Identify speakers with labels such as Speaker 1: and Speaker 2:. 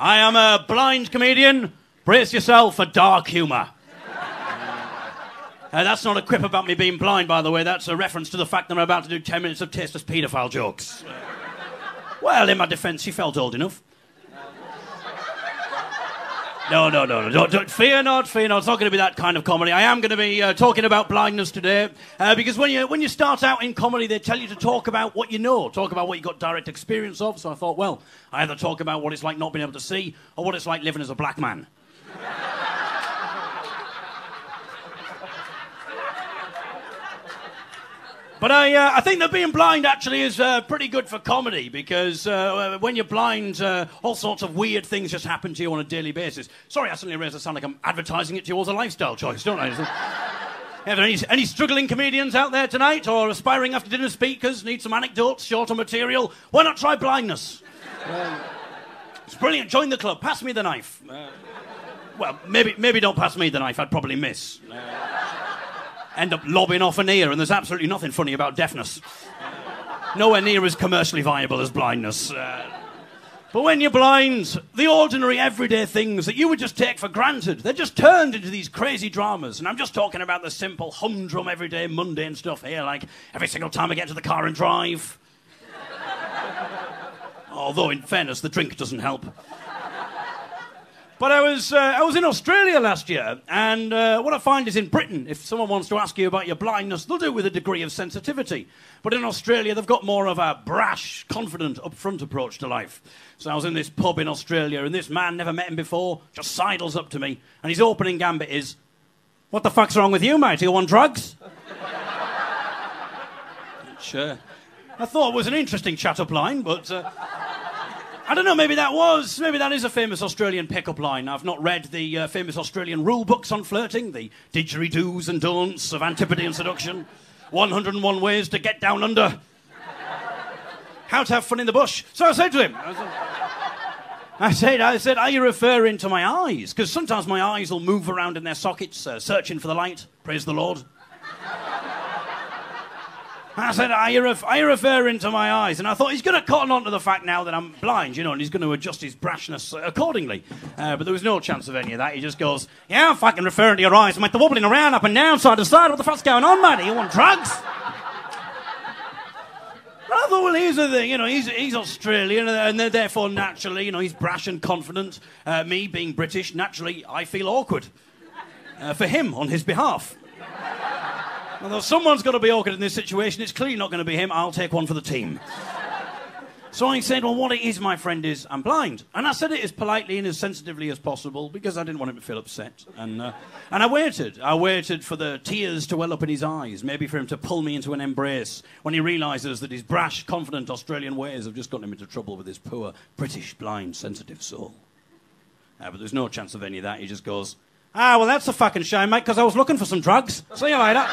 Speaker 1: I am a blind comedian. Brace yourself for dark humour. That's not a quip about me being blind, by the way. That's a reference to the fact that I'm about to do 10 minutes of tasteless paedophile jokes. Well, in my defence, she felt old enough. No. Don't, fear not. It's not going to be that kind of comedy. I am going to be talking about blindness today because when you start out in comedy, they tell you to talk about what you know, talk about what you got direct experience of. So I thought, well, I either talk about what it's like not being able to see or what it's like living as a black man. But I think that being blind actually is pretty good for comedy because when you're blind, all sorts of weird things just happen to you on a daily basis. Sorry, I suddenly realised I sound like I'm advertising it to you as a lifestyle choice, don't I? Are there any struggling comedians out there tonight or aspiring after dinner speakers, need some anecdotes, shorter material? Why not try blindness? It's brilliant. Join the club. Pass me the knife. Well, maybe don't pass me the knife. I'd probably miss. End up lobbing off an ear, and there's absolutely nothing funny about deafness. Nowhere near as commercially viable as blindness. But when you're blind, the ordinary, everyday things that you would just take for granted, they're just turned into these crazy dramas. And I'm just talking about the simple, humdrum, everyday, mundane stuff here, like every single time I get into the car and drive. Although, in fairness, the drink doesn't help. But I was in Australia last year, and what I find is in Britain, if someone wants to ask you about your blindness, they'll do it with a degree of sensitivity. But in Australia, they've got more of a brash, confident, upfront approach to life. So I was in this pub in Australia, and this man, never met him before, just sidles up to me, and his opening gambit is, "What the fuck's wrong with you, mate? Are you on drugs?" Sure. I thought it was an interesting chat-up line, but... I don't know, maybe that is a famous Australian pick-up line. I've not read the famous Australian rule books on flirting, the didgeridoos and don'ts of antipathy and seduction, 101 ways to get down under, how to have fun in the bush. So I said to him, I said, are you referring to my eyes? Because sometimes my eyes will move around in their sockets, searching for the light, praise the Lord. I said, are you referring to my eyes? And I thought, he's going to cotton on to the fact now that I'm blind, you know, and he's going to adjust his brashness accordingly. But there was no chance of any of that. He just goes, yeah, I'm fucking referring to your eyes, mate. They're wobbling around up and down, side to side. What the fuck's going on, mate? You want drugs? I thought, well, here's the thing, you know, he's Australian, and therefore, naturally, you know, he's brash and confident. Me, being British, naturally, I feel awkward. For him, on his behalf. Although someone's got to be awkward in this situation, it's clearly not going to be him. I'll take one for the team. So I said, well, what it is, my friend, is I'm blind. And I said it as politely and as sensitively as possible because I didn't want him to feel upset. And I waited. I waited for the tears to well up in his eyes, maybe for him to pull me into an embrace when he realises that his brash, confident Australian ways have just gotten him into trouble with his poor, British, blind, sensitive soul. But there's no chance of any of that. He just goes, well, that's a fucking shame, mate, because I was looking for some drugs. See you later.